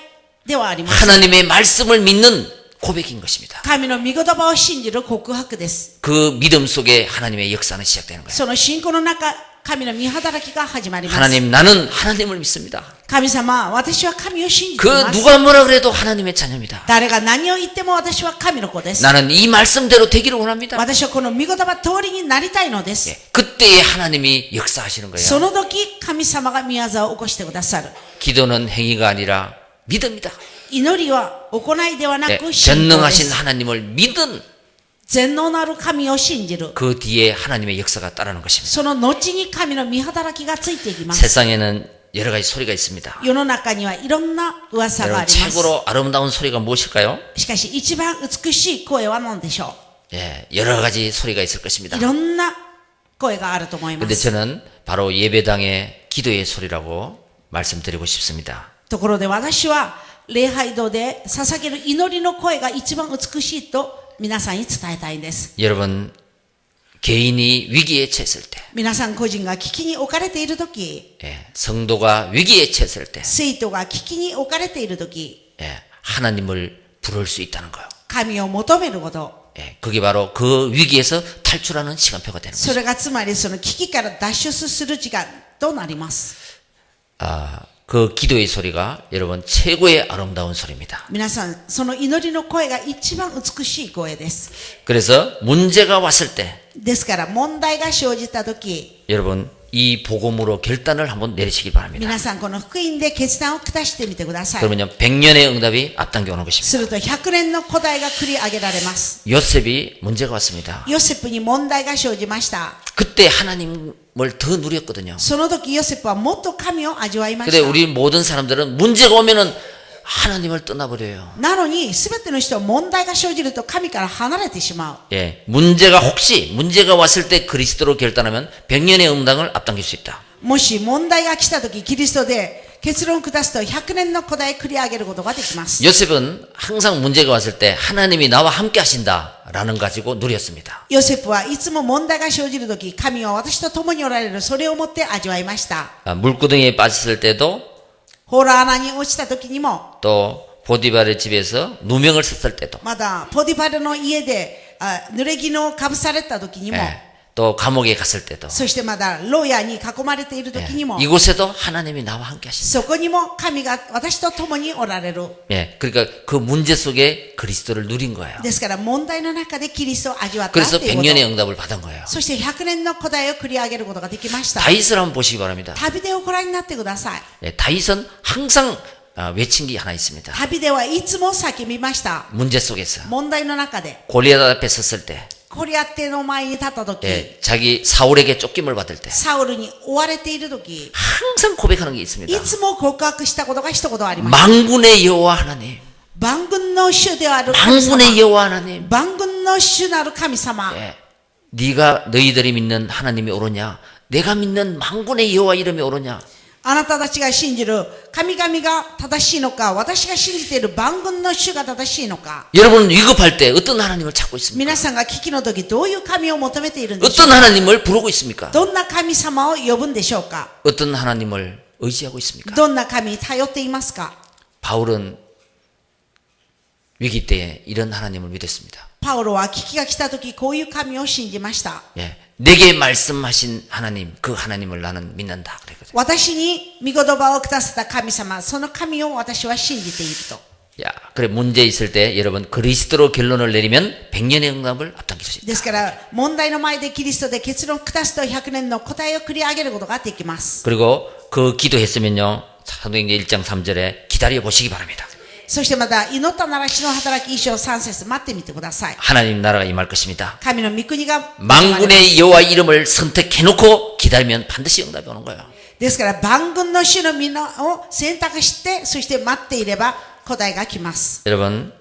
ではありません。 하나님의 말씀을 믿는 고백인 것입니다. 神の御言葉を信じる告白です。 그 믿음 속에 하나님의 역사는 시작되는 거예요. その信仰の中、神の御働きが始まります。 하나님, 나는 하나님을 믿습니다. 神様、私は神を信じて 그 います。 누가 뭐라 그래도 하나님의 자녀입니다. 誰が何を言っても私は神の子です。 나는 이 말씀대로 되기를 원합니다. 私はこの御言葉通りになりたいのです。 그때에 하나님이 역사하시는 そ 거예요. の時、神様が宮沢を起こしてくださる。 기도는 행위가 아니라 믿음이다. 祈りは行いではな 네, く信仰で 전능하신 す。 하나님을 믿은 全能なる神を信じる。 그 뒤에 하나님의 역사가 따르는 것입니다. その後に神の御働きがついていきます。 세상에는 여러 가지 소리가 있습니다. 世の中にはいろんな噂があ 여러분 ります。 최고로 아름다운 소리가 무엇일까요? しかし一番美しい声は何でしょ 예, 여러 가지 소리가 있을 う？ 것입니다. いろんな声があると思いま 근데 す。 저는 바로 예배당의 기도의 소리라고 말씀드리고 싶습니다. ところで私は礼拝堂で捧げる祈りの声が一番美しいと皆さんに伝えたいんです。 여러분 개인이 위기에 처했을 때, 皆さん個人が危機に置かれているとき、 예, 성도가 위기에 처했을 때, 生徒が危機に置かれているとき、 예, 하나님을 부를 수 있다는 거요. 神を求めること。 예, 그게 바로 그 위기에서 탈출하는 시간표가 되는 そ 거죠. れがつまりその危機から脱出する時間となります。 그 기도의 소리가 여러분 최고의 아름다운 소리입니다. 皆さん、その祈りの声が一番美しい声です。 그래서 문제가 왔을 때 ですから問題が生じたとき、 여러분 이 복음으로 결단을 한번 내리시기 바랍니다. 皆さんこの福音で決断を下してみてください。 그러면요 100년의 응답이 앞당겨 오는 것입니다. すると100年の答えが繰り上げられます。 요셉이 문제가 왔습니다. ヨセフに問題が生じました。 그때 하나님을 더 누렸거든요. その時ヨセフはもっと神を味わいま 근데 した。 우리 모든 사람들은 문제가 오면은 하나님을 떠나버려요. なのに、すべての人は問題が生じると神から離れてしまう。 예, 혹시 문제가 왔을 때 그리스도로 결단하면 100년의 응답을 앞당길 수 있다. もし問題が来た時、キリストで結論を下すと100年の答え繰り上げることができます。 요셉은 항상 문제가 왔을 때 하나님이 나와 함께 하신다라는 가지고 누렸습니다. ヨセフはいつも問題が生じる時、神は私と共におられる、それをもって味わいました。 물구덩이에 빠졌을 때도 ホラー穴に落ちた時にも、 또 보디발의 집에서 누명을 썼을 때도 まだポディファルの家で濡れ衣をかぶされた時にも、 예, 또 감옥에 갔을 때도 そしてまだ牢屋に囲まれている時にも、 이곳에도 하나님이 나와 함께 하신다. そこにも神が私と共におられる。 예, 그러니까 그 문제 속에 그리스도를 누린 거예요. ですから問題の中でキリストを味わった 그래서 ということ。 100년의 응답을 받은 거예요. そして100年の答えを繰り上げることができました。 다윗을 한번 보시기 바랍니다. 旅でをご覧になってください。 예, 다윗은 항상 외친 게 하나 있습니다. 旅ではいつも叫びました。 문제 속에서 問題の中で、 골리앗 앞에 섰을 때, コリアテの前に立った時、 예, 자기 사울에게 쫓김을 받을 때 サウルに追われている時、 항상 고백하는 게 있습니다. いつも告白したことが一言あります。 만군의 여호와 하나님, 万軍の主である神様。 만군의 여호와 하나님, 万軍の主なる神様。 예, 네가 너희들이 믿는 하나님이 옳으냐? 내가 믿는 만군의 여호와 이름이 옳으냐? あなたたちが信じる神々が正しいのか、私が信じている万軍の主が正しいのか。 여러분은 위급할 때 어떤 하나님을 찾고 있습니까? 皆さんが危機の時、どういう神を求めているんでしょう 어떤 하나님을 부르고 있습니까? どんな神様を呼ぶんでしょうか。 어떤 하나님을 의지하고 있습니까? どんな神に頼っていますか。 바울은 위기 때에 이런 하나님을 믿었습니다. パウロは危機が来た時こういう神を信じました。 예, 내게 말씀하신 하나님, 그 하나님을 나는 믿는다. 그랬거든요. 私に御言葉をくださった神様、その神を私は信じていると。 야, 그래 문제 있을 때 여러분 그리스도로 결론을 내리면 100년의 응답을 앞당길 수 있다. ですから問題の前でキリストで結論を下すと100年の答えを繰り上げることができます。 그리고 그 기도했으면요. 사도행전 1장 3절에 기다려 보시기 바랍니다. そしてまた祈ったなら死の働き1章3節待ってみてください。 하나님 나라가 임할 것입니다. 神の御国が 만군의 여호와 이름을 선택해놓고 기다리면 반드시 응답이 오는 거예요. ですから万軍の主の皆を選択してそして待っていれば答えが来ます。 여러분,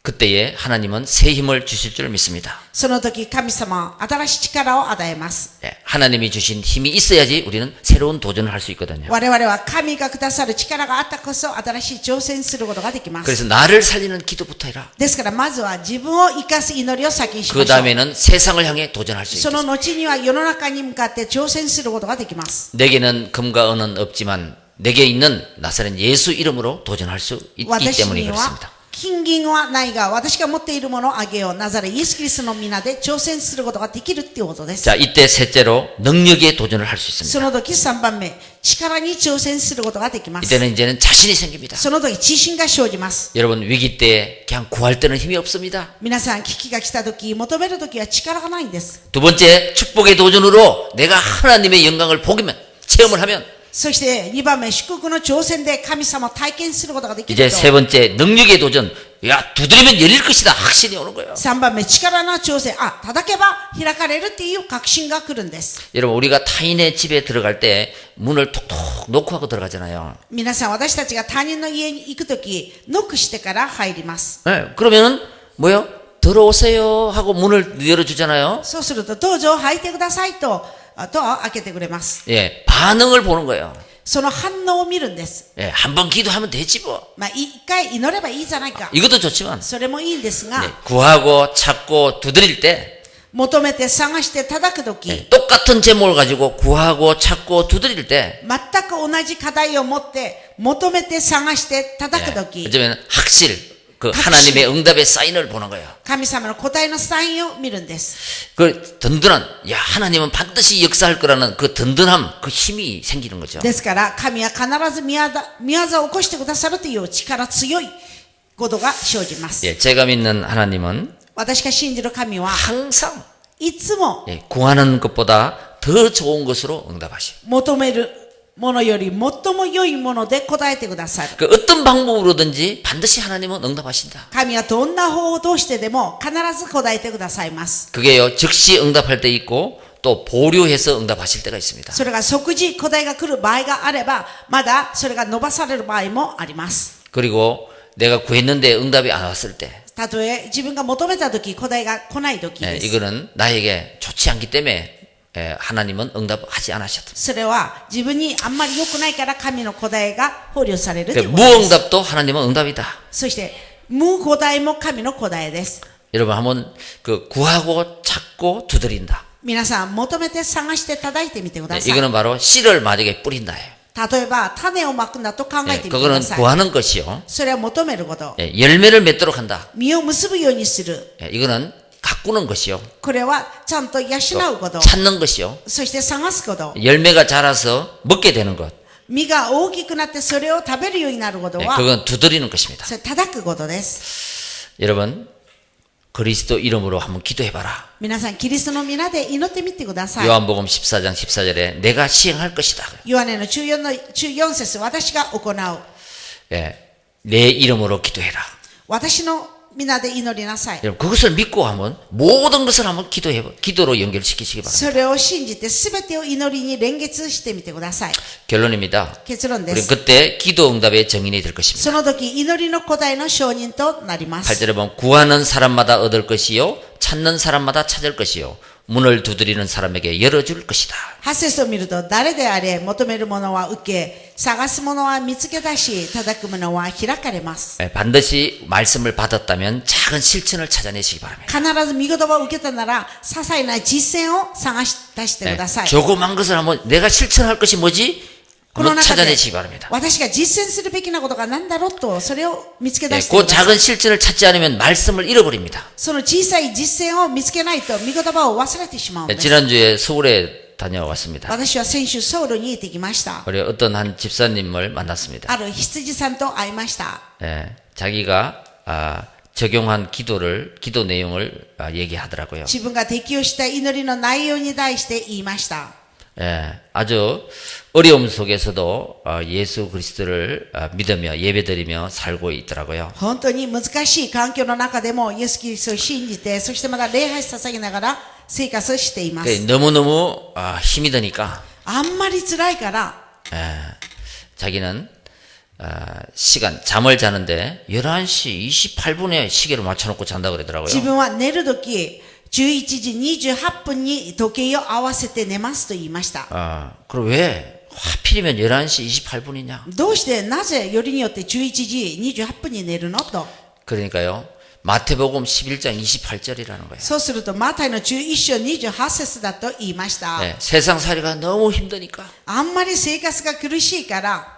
그때에 하나님은 새 힘을 주실 줄 믿습니다. その時神様は新しい力を与えます。 예, 하나님이 주신 힘이 있어야지 우리는 새로운 도전을 할 수 있거든요. 我々は神がくださる力があったこそ新しい挑戦することができます。 그래서 나를 살리는 기도부터 해라. ですからまずは自分を生かす祈りを先にし 그 ましょう。 다음에는 세상을 향해 도전할 수 そ 있겠습니다. の後には世の中に向かって挑戦することができます。 내게는 금과 은은 없지만 내게 있는 나사렛 예수 이름으로 도전할 수 있기 私 때문에 には 그렇습니다. 金銀はないが私が持っているものをあげよう。ナザレイエス・キリストの皆で挑戦することができるっていうことです。 자, 이때 셋째로 능력에 도전을 할 수 そ 있습니다. の時3番目、力に挑戦することができます。 이때는 이제는 자신이 생깁니다. その時自信が生じます。 여러분 위기 때 그냥 구할 때는 힘이 없습니다. 皆さん危機が来た時、求める時は力がないんです。 두 번째 축복의 도전으로 내가 하나님의 영광을 보기면 체험을 하면 そして2番目、祝福の挑戦で神様を体験することができ 이제 る 세 と。 번째 능력의 도전. 야, 두드리면 열릴 것이다. 확신이 오는 거예요. 3番目、力の挑戦。叩けば開かれるっていう確信が来るんです。 여러분 우리가 타인의 집에 들어갈 때 문을 톡톡 놓고 하고 들어가잖아요. 皆さん、私たちが他人の家に行く時、ノックしてから入ります。 네, 그러면은 뭐요? 들어오세요 하고 문을 열어주잖아요. そうすると、どうぞ入ってくださいと、ドアを開けてくれます。 예, 반응을 보는 거예요. その反応を見るんです。 예, 한번 기도하면 되지 뭐. 一回祈ればいいじゃないか。 이것도 좋지만 それもいいんですが、 예, 구하고 찾고 두드릴 때 求めて探して叩くとき、 예, 똑같은 제목을 가지고 구하고 찾고 두드릴 때 全く同じ課題を持って求めて探して叩くとき、 어쩌면 확실 그 하나님의 응답의 사인을 보는 거예요. 神様の答えのサインを見るんです。 그 든든한 야 하나님은 반드시 역사할 거라는 그 든든함 그 힘이 생기는 거죠. ですから神は必ず宮業を起こしてくださるという力強いことが生じます。 예, 제가 믿는 하나님은 私が信じる神は 항상 いつも 예, 구하는 것보다 더 좋은 것으로 응답하시오. 求めるものより最も良いもので答えてくださる。 그 어떤 방법으로든지 반드시 하나님은 응답하신다. 神はどんな方法を通してでも必ず答えてくださいます。 그게요 즉시 응답할 때 있고 또 보류해서 응답하실 때가 있습니다. それが即時答えが来る場合があれば、まだそれが伸ばされる場合もあります。 그리고 내가 구했는데 응답이 안 왔을 때 たとえ自分が求めたとき、答えが来ないとき 예, です。 이거는 나에게 좋지 않기 때문에 예, 하나님은 응답하지 않으셨다. それは自分にあんまり良くないから神の答えが保留されるという 그 ことです。 무응답도 하나님은 응답이다. そして無答えも神の答えです。 여러분 한번 그 구하고 찾고 두드린다. 皆さん求めて探して叩いてみてくだ 예, さい。 이거는 바로 씨를 마디에 뿌린다예요. 例えば種をまくんだと考え 예, てみてく 그거는 ださい。 구하는 것이요. それは求めること。 예, 열매를 맺도록 한다. 実を結ぶようにする。 예, 이거는 가꾸는 것이요. これはちゃんと養うこと。 찾는 것이요. そして探すこと。 열매가 자라서 먹게 되는 것. 実が大きくなってそれを食べるようになること 예, は、 그건 두드리는 것입니다. それ叩くことです。 여러분 그리스도 이름으로 한번 기도해봐라. 皆さん、キリストの皆で祈ってみてください。 요한복음 14장 14절에 내가 시행할 것이다. ヨハネの14節、私が行う。 예, 내 이름으로 기도해라. 私の皆で祈りなさい。 여러분 그것을 믿고 한번 모든 것을 한번 기도로 연결시키시기 바랍니다. それを信じて全てを祈りに連結してみてください。 결론입니다. 結論で 우리 す。 그때 기도 응답의 정인이 될 것입니다. その時、祈りの答えの証人となります。 8절에 보면 구하는 사람마다 얻을 것이요 찾는 사람마다 찾을 것이요 문을 두드리는 사람에게 열어줄 것이다. 8節を見ると、誰であれ求める者は受け、探す者は見つけ出し、叩く者は開かれます。 예, 반드시 말씀을 받았다면 작은 실천을 찾아내시기 바랍니다. 必ず御言葉を受けたなら、些細な実践を探し出してください。 조그만 것을 한번 내가 실천할 것이 뭐지? 한번 찾아내시기 바랍니다. 私が実践するべきなことが何だろうと、それを見つけ出 예, してく 그 ださい。 작은 실천을 찾지 않으면 말씀을 잃어버립니다. その小さい実践を見つけないと、御言葉を忘れてしまうん 예, です。 지난주에 서울에 다녀왔습니다. 私は先週ソウルに行ってきました。 우리 어떤 한 집사님을 만났습니다. ある羊さんと会いました。 예, 자기가 적용한 기도 내용을 얘기하더라고요. 自分が適用した祈りの内容に対して言いました。 예, 아주 어려움 속에서도 예수 그리스도를 믿으며 예배드리며 살고 있더라고요. 本当に難しい環境の中でもイエス・キリストを信じて、そしてまた礼拝捧げながら生活しています。 너무너무 힘이 드니까 あんまり辛いから、 자기는 시간 잠을 자는데 11시 28분에 시계를 맞춰놓고 잔다고 自 그러더라고요. 分は寝るとき、11時28分に時計を合わせて寝ますと言いました。 그럼 왜 하필이면 11시 28분이냐? どうしてなぜよりによって11時28分に寝るのと。 그러니까요. 마태복음 11장 28절이라는 거예요. そうするとマタイの11章28節だと言いました。 네, 세상살이가 너무 힘드니까 あんまり生活が苦しいから、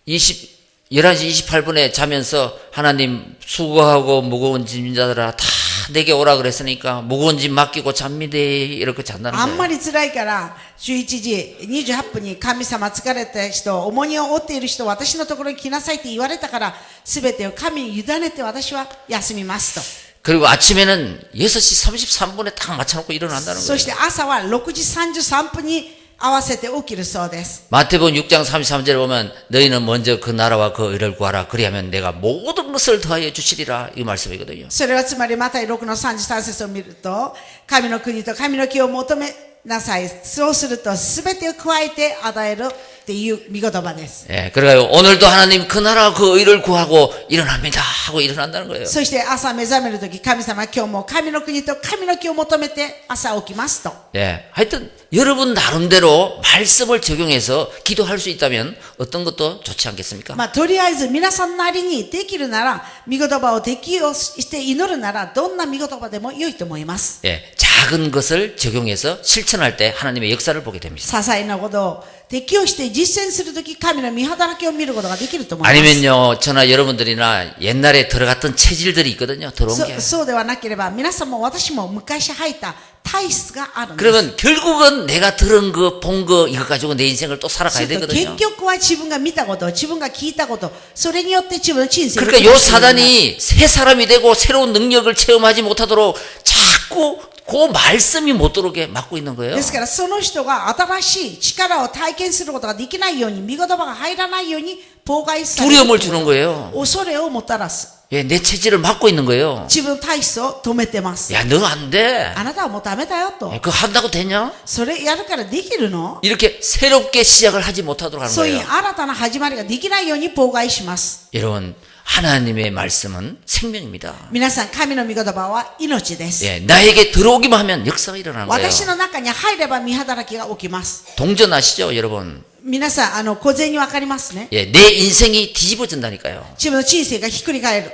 11시 28분에 자면서 하나님 수고하고 무거운 짐자들아 다 내게 오라 그랬으니까 무거운 짐 맡기고 잡니다 이렇게 잔다는 あんま 거예요. り辛いから11時28分に神様疲れた人、重荷を負っている人、私のところに来なさいって言われたから、すべてを神に委ねて私は休みますと。 그리고 아침에는 6시 33분에 딱 맞춰놓고 일어난다는 そ 거예요. して朝は6時33分に合わせて起きるそうです。 마태복음 6장 33절에 보면 너희는 먼저 그 나라와 그 의를 구하라 그리하면 내가 모든 것을 더하여 주시리라 이 말씀이거든요. それはつまりマタイ6の33節を見ると、神の国と神の義を求めなさい。そうすると全てを加えて与えるっていう御言葉です。 예, 그래가지고 오늘도 하나님 그 나라와 그 의를 구하고 일어납니다 하고 일어난다는 거예요. そして朝目覚めるとき、神様今日も神の国と神の義を求めて朝起きますと。 예, 하여튼 여러분 나름대로 말씀을 적용해서 기도할 수 있다면 어떤 것도 좋지 않겠습니까? まあとりあえず皆さんなりにできるなら、御言葉を適用して祈るなら、どんな御言葉でも良いと思います。 예, 작은 것을 적용해서 실천할 때 하나님의 역사를 보게 됩니다. 些細なことを適用して実践するとき、神の御働きを見ることができると思います。 아니면요, 저나 여러분들이나 옛날에 들어갔던 체질들이 있거든요. 들어온 게. そうではなければ、皆さんも私も昔入った体質があるんです。 그러면 결국은 내가 들은 거, 본 거, 이거 가지고 내 인생을 또 살아가야 結 되거든요. 局は自分が見たこと、自分が聞いたこと、それによって自分の人生を 그러니까 요 사단이 새 사람이 되고 새로운 능력을 체험하지 못하도록 자꾸 그 말씀이 못 들어오게 막고 있는 거예요. ですからその人が新しい力を体験することができないように、御言葉が入らないように妨害される。 두려움을 주는 거예요. 恐れをもたらす。 예, 내 체질을 막고 있는 거예요. 自分の体質を止めてます。 야, 너 안 돼. あなたはもうダメだよと。 그거 한다고 되냐? それやるからできるの？ 이렇게 새롭게 시작을 하지 못하도록 하는 そういう 거예요. 新たな始まりができないように妨害します。 여러분, 하나님의 말씀은 생명입니다. 皆さん、神の御言葉は命です。 예, 나에게 들어오기만 하면 역사가 일어나는 거예요. 私の中に入れば御働きが起きます。 동전아시죠, 여러분? 皆さん、小銭わかりますね。 예, 내 인생이 뒤집어진다니까요. 自分の人生がひっくり返る。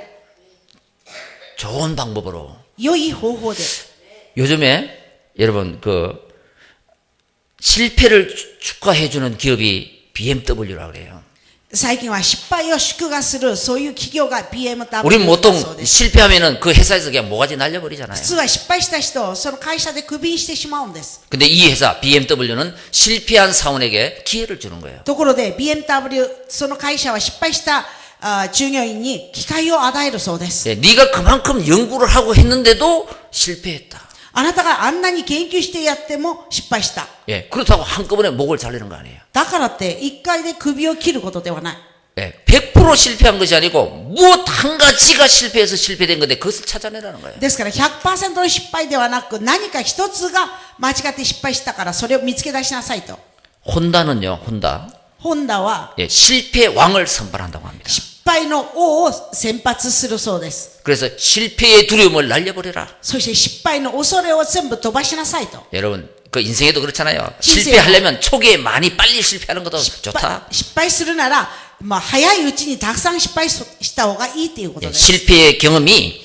좋은 방법으로. 良い方法で。 요즘에 여러분 실패를 축하해주는 기업이 BMW라고 그래요. 最近は失敗を祝賀する、そういう企業が BMW 우리는 だ 보통 そうです。 실패하면은 그 회사에서 그냥 모가지 날려버리잖아요. 普通は失敗した人をその会社でクビにしてしまうんです。 근데 이 회사 BMW는 실패한 사원에게 기회를 주는 거예요. ところで BMW、その会社は失敗した従業員に機会を与えるそうです。 예, 네가 그만큼 연구를 하고 했는데도 실패했다. あなたがあんなに研究してやっても失敗した。 예, 그렇다고 한꺼번에 목을 잘리는 거 아니에요. だからって一回で首を切ることではない。 예, 100% 실패한 것이 아니고 무엇 한 가지가 실패해서 실패된 건데 그것을 찾아내라는 거예요. ですから 100% の失敗ではなく、何か一つが間違って失敗したからそれを見つけ出しなさいと。 혼다는요, 혼다. ホンダは 예, 실패 왕을 선발한다고 합니다. 失敗の王を選抜するそうです。 그래서 실패의 두려움을 날려버려라. そして失敗の恐れを全部飛ばしなさいと。 여러분, 그 인생에도 그렇잖아요. 인생에. 실패하려면 초기에 많이 빨리 실패하는 것도 좋다. 失敗するなら、早いうちにたくさん失敗した方がいいっていうこと 예, です。 실패의 경험이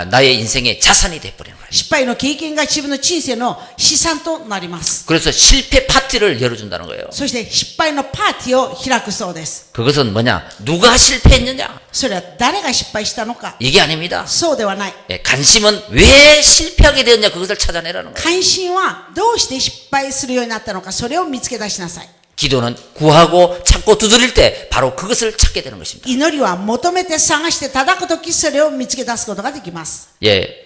나의 인생의 자산이 돼버리는 거예요. 失敗の経験が自分の人生の資産となります。 그래서 실패 파티를 열어준다는 거예요. そして失敗のパーティーを開くそうです。 그것은 뭐냐? 누가 실패했느냐? それは誰が失敗したのか。 이게 아닙니다. そうではない。 관심은 왜 실패하게 되었냐? 그것을 찾아내라는 거예요. 関心はどうして失敗するようになったのか、それを見つけ出しなさい。 기도는 구하고 찾고 두드릴 때 바로 그것을 찾게 되는 것입니다. 祈りは求めて探して叩くとき、それを見つけ出すことができます。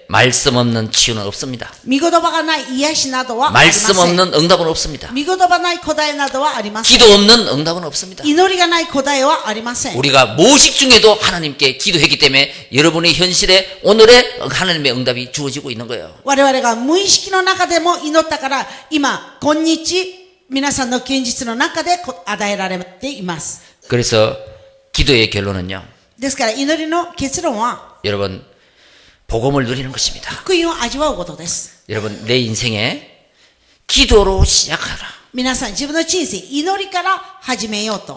말씀 없는 치유는 없습니다. 御言葉がない癒しなどはありませ 말씀 ん。 없는 응답은 없습니다. 御言葉ない答えなどはありません。 기도 없는 응답은 없습니다. 祈りがない答えはありません。 우리가 무의식 중에도 하나님께 기도했기 때문에 여러분의 현실에 오늘의 하나님의 응답이 주어지고 있는 거예요. 我々が無意識の中でも祈ったから、今、今日、皆さんの現実の中で与えられています。 그래서 기도의 결론은요. ですから祈りの結論は、 여러분 복음을 누리는 것입니다. 福音を味わうことです。 여러분 내 인생에 기도로 시작하라. 皆さん自分の人生、祈りから始めようと。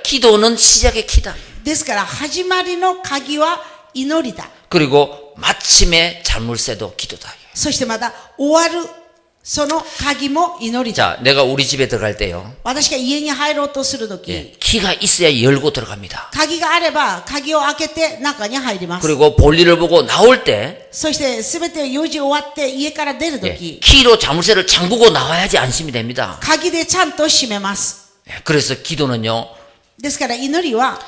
기도는 시작의 키다. ですから始まりの鍵は祈りだ。 그리고 마침의 잘못세도 기도다. そしてまた終わるその鍵も祈りだ。 자, 내가 우리 집에 들어갈 때요. 私が家に入ろうとするとき、 키가 있어야 열고 들어갑니다. 鍵があれば鍵を開けて中に入ります。 그리고 볼일을 보고 나올 때 そして全て用事終わって家から出るとき、 키로 자물쇠를 잠그고 나와야지 안심이 됩니다. 鍵でちゃんと閉めます。 그래서 기도는요. ですから祈りは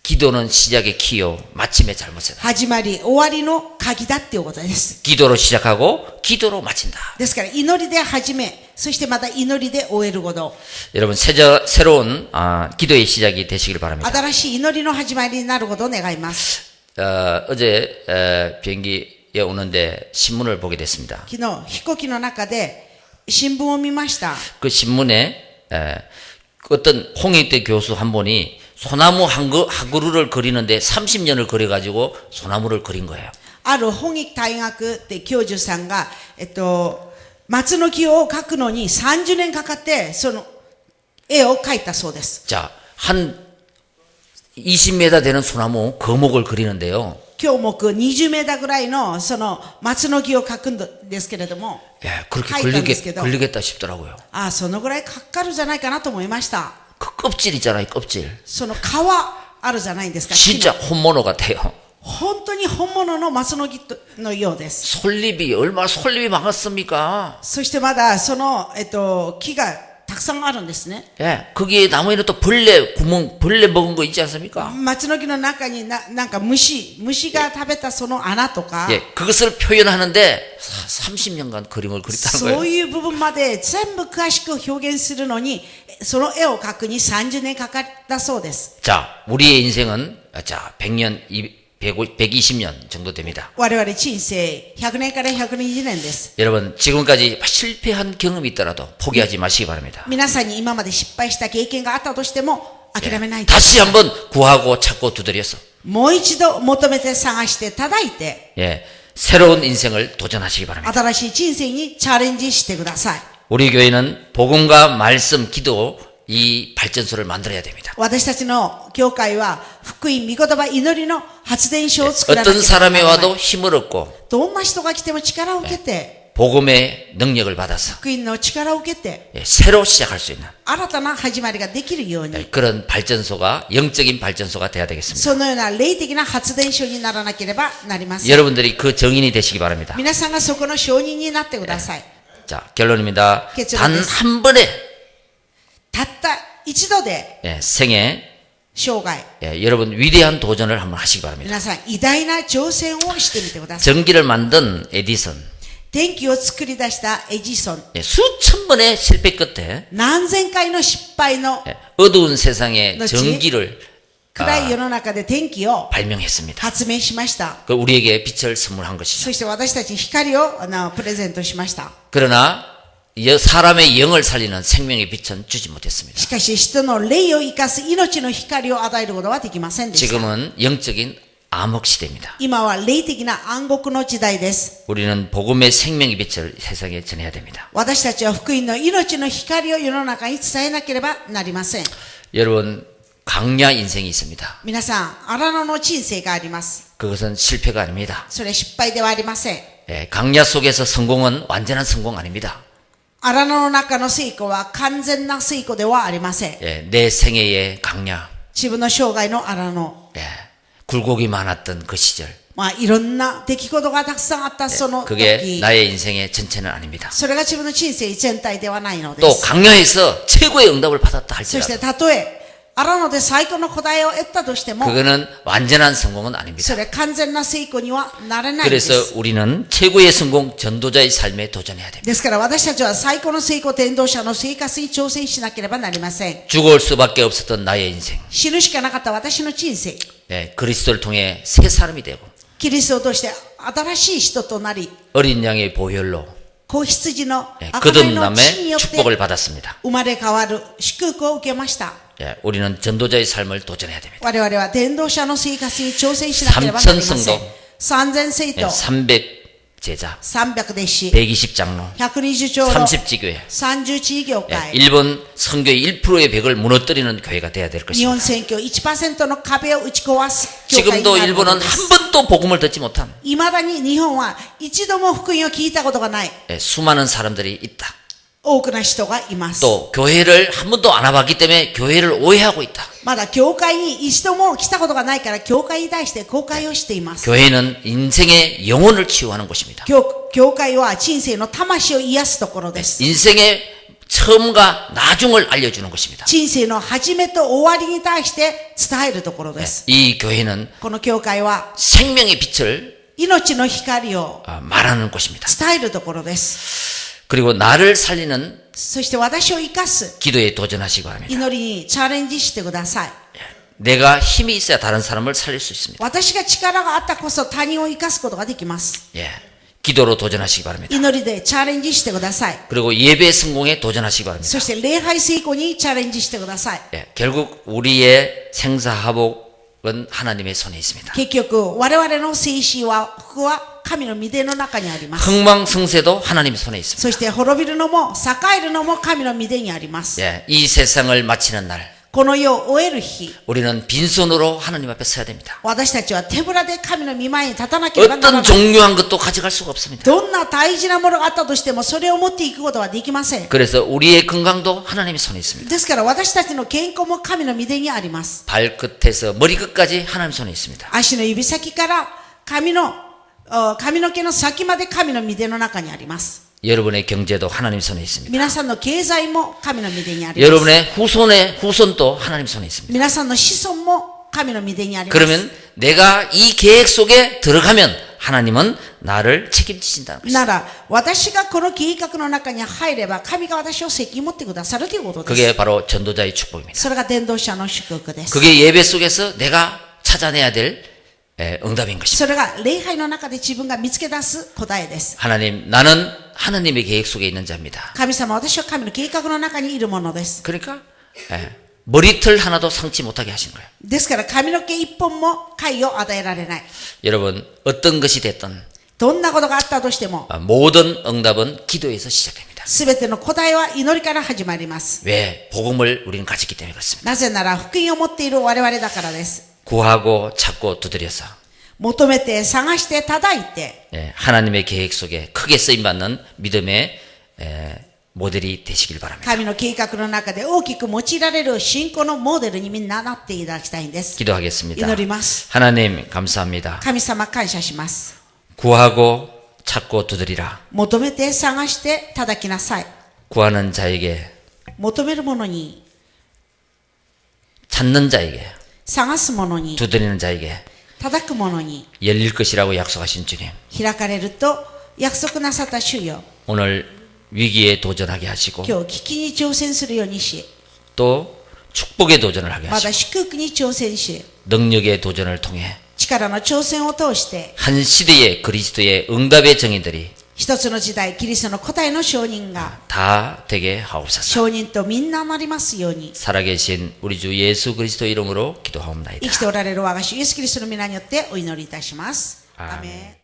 기도는 시작의 키요. 마침의 잘못세다. 始まり終わりの鍵だっていうことです。 기도로 시작하고 기도로 마친다. ですから祈りで始め、そしてまた祈りで終えること。 여러분 새로운 기도의 시작이 되시길 바랍니다. 新しい祈りの始まりになることを願います。 어제 비행기에 오는데 신문을 보게 됐습니다. 昨日飛行機の中で新聞を見ました。 그 신문에 어떤 홍익대 교수 한 분이 소나무 한 그루를 그리는데 30년을 그려가지고 소나무를 그린 거예요. ある本木大学って教授さんが、松の木を描くのに30年かかってその絵を描いたそうです。 자, 한 20m 되는 소나무 거목을 그리는데요. 今日木20メーターぐらいのその松の木を描くんですけれども、 그렇게 描いたんですけど、 걸리겠다 싶더라고요. そのぐらいかかるじゃないかなと思いました。 그 껍질 있잖아요, 껍질. その皮あるじゃないですか。 진짜 혼모노 같아요. 本当に本物の松の木のようです。 얼마나 솔잎이 많았습니까? そしてまだその、木がたくさんあるんですね。 거기에 나무에는 또 벌레 먹은 거 있지 않습니까? 松の木の中になんか虫が食べたその穴とか、 그것을 표현하는데 30년간 그림을 그렸다는 そう 거예요. いう部分まで全部詳しく表現するのに、その絵を描くに30年かかったそうです。 자, 우리의 인생은 100년, 120년 정도 됩니다. 我々人生100年から120年です。 여러분, 지금까지 실패한 경험이 있더라도 포기하지 마시기 바랍니다. 皆さんに今まで失敗した経験があったとしても諦めないで。 다시 한번 구하고 찾고 두드려서 もう一度求めて探して叩いて、 새로운 인생을 도전하시기 바랍니다. 新しい人生にチャレンジしてください。 우리 교회는 복음과 말씀, 기도 이 발전소를 만들어야 됩니다. 私たちの教会は福音、御言葉、祈りの発電所を作らなきゃ 어떤 いけ 사람이 ない。 와도 힘을 얻고 どんな人が来ても力を受けて、 복음의 능력을 받아서 福音の力を受けて、 새로 시작할 수 있는 新たな始まりができるように、 그런 발전소가 영적인 발전소가 돼야 되겠습니다. そのような霊的な発電所にならなければなりません。 여러분들이 그 정인이 되시기 바랍니다. 皆さんがそこの証人になってください。 자, 결론입니다. 결론입니다. 단 한 번에 たった一度で 생애 生涯、 여러분 위대한 도전을 한번 하시기 바랍니다. 皆さん偉大な挑戦をしてみてください。 전기를 만든 에디슨 電気を作り出したエジソン、 수천 번의 실패 끝에 何千回の失敗の 어두운 세상에 그렇지. 전기를 暗い世の中で電気を 발명했습니다. 発明しました。 그 우리에게 빛을 선물한 것이죠. そして私たちに光をプレゼントしました。 그러나 사람의 영을 살리는 생명의 빛은 주지 못했습니다. しかし人の霊を生かす命の光を与えることはできませんでした。 지금은 영적인 암흑 시대입니다. 今は霊的な暗黒の時代です。 우리는 복음의 생명의 빛을 세상에 전해야 됩니다. 私たちは福音の命の光を世の中に伝えなければなりません。 여러분 강야 인생이 있습니다. 皆さん、荒野の人生があります。 그것은 실패가 아닙니다. それ失敗ではありません。 예, 강야 속에서 성공은 완전한 성공 아닙니다. 荒野の中の成功は完全な成功ではありません。 예, 내 생애의 강야, 自分の生涯の荒野。 예, 굴곡이 많았던 그 시절, いろんな出来事がたくさんあったその 그게 時。 나의 인생의 전체는 아닙니다. それが自分の人生全体ではないので 또 す。 강야에서 최고의 응답을 받았다 そして 할지라도 たとえ荒野で最高の答えを得たとしても、 그거는 완전한 성공은 아닙니다. それ完全な成功にはならないんで 그래서 す。 우리는 최고의 성공 전도자의 삶에 도전해야 됩니다. ですから私たちは最高の成功伝道者の生活に挑戦しなければなりません。 죽을 수밖에 없었던 나의 인생, 死ぬしかなかった私の人生。 예, 그리스도를 통해 새 사람이 되고 キリストを通して新しい人となり、 어린 양의 보혈로 子羊の 예, 赤貝の血に 거듭남의 よって 축복을 받았습니다. 生まれ変わる祝福を受けました。 예, 우리는 전도자의 삶을 도전해야 됩니다. 我々は伝道者の生活に挑戦しなければなりません。3000聖 예, 徒、 300 제자, 300弟子、 120 장로, 120長老、 30지교회, 30地教 예, 会、 일본 선교의 1%의 벽을 무너뜨리는 교회가 돼야 될 日 것입니다. 本選挙 1% の壁を打ち壊す教会に 지금도 なるの 일본은 で 한 す。 번도 복음을 듣지 못한 いまだに日本は一度も福音を聞いたことがない 예, 수많은 사람들이 있다. 多くの人がいます。 또 교회를 한 번도 안 와봤기 때문에 교회를 오해하고 있다. まだ教会に一度も来たことがないから教会に対して後悔をしています。 교회는 인생의 영혼을 치유하는 곳입니다. 教会は人生の魂を癒すところです。 인생의 처음과 나중을 알려주는 것입니다. 人生の始めと終わりに対して伝えるところです。 이 교회는 この教会は 생명의 빛을 命の光を 말하는 곳입니다. 伝えるところです。 그리고 나를 살리는 そして私を生かす 기도에 도전하시기 바랍니다. 祈りにチャレンジしてください。 내가 힘이 있어야 다른 사람을 살릴 수 있습니다. 私が力があったこそ他人を生かすことができます。 예, 기도로 도전하시기 바랍니다. 祈りでチャレンジしてください。 그리고 예배 성공에 도전하시기 바랍니다. そして礼拝成功にチャレンジしてください。 예, 결국 우리의 생사하복은 하나님의 손에 있습니다. 結局、我々の生死は、福は神の御手の中にあります。 흥망성쇠도 하나님의 손에 있습니다. そして滅びるのも栄えるのも神の御手にあります。 예, 이 세상을 마치는 날 この世を終える日、 우리는 빈손으로 하나님 앞에 서야 됩니다. 私たちは手ぶらで神の御前に立たなければならな 어떤 い。 중요한 것도 가져갈 수가 없습니다. どんな大事なものがあったとしてもそれを持っていくことはできません。 그래서 우리의 건강도 하나님의 손에 있습니다. ですから私たちの健康も神の御手にあります。 발끝에서 머리끝까지 하나님의 손에 있습니다. 足の指先から髪の毛の先まで神の御手の中にあります。 여러분의 경제도 하나님의 손에 있습니다. 皆さんの経済も神の御手にあります。 여러분의 후손도 하나님의 손에 있습니다. 皆さんの子孫も神の御手にあります。 그러면 내가 이 계획 속에 들어가면 하나님은 나를 책임지신다는 것입니다. なら、私がこの計画の中に入れば、神が私を責任持ってくださるということです。 그게 바로 전도자의 축복입니다. それが伝道者の祝福です。 그게 예배 속에서 내가 찾아내야 될 응답인 것입니다. それが礼拝の中で自分が見つけ出す答えです。 하나님, 나는 하나님의 계획 속에 있는 자입니다. 神様、私は神の計画の中にいるものです。 그러니까 머리털 하나도 상치 못하게 하신 거예요. ですから、髪の毛一本も害を与えられない。 여러분, 어떤 것이 됐든 どんなことがあったとしても、 모든 응답은 기도에서 시작됩니다. すべての答えは祈りから始まります。 왜? 복음을 우리는 가졌기 때문에 그렇습니다. なぜなら、福音を持っている我々だからです。 구하고 찾고 두드려서 求めて、探して、叩いて、 하나님의 계획 속에 크게 쓰임받는 믿음의 모델이 되시길 바랍니다. 神の計画の中で大きく用いられる信仰のモデルにみんななっていただきたいんです。 기도하겠습니다. 祈ります。 하나님 감사합니다. 神様感謝します。 구하고 찾고 두드리라. 求めて、探して、叩きなさい。 구하는 자에게 求める者に、 찾는 자에게 探す者に、 두드리는 자에게 叩く者に 열릴 것이라고 약속하신 주님. 開かれると約束なさった主よ。 오늘 위기에 도전하게 하시고 今日危機に挑戦するようにし、 또 축복에 도전을 하게 また 하시고 祝福に挑戦し、 능력의 도전을 통해 力の挑戦を通して、 한 시대의 그리스도의 응답의 정인들이 一つの時代、キリストの答えの証人が、 다 되게 하옵소서. 証人とみんななりますように、 살아계신 우리 주 예수 그리스도 이름으로 기도하옵나이다. 生きておられる我が主イエスキリストの皆によってお祈りいたします。アーメンアーメン。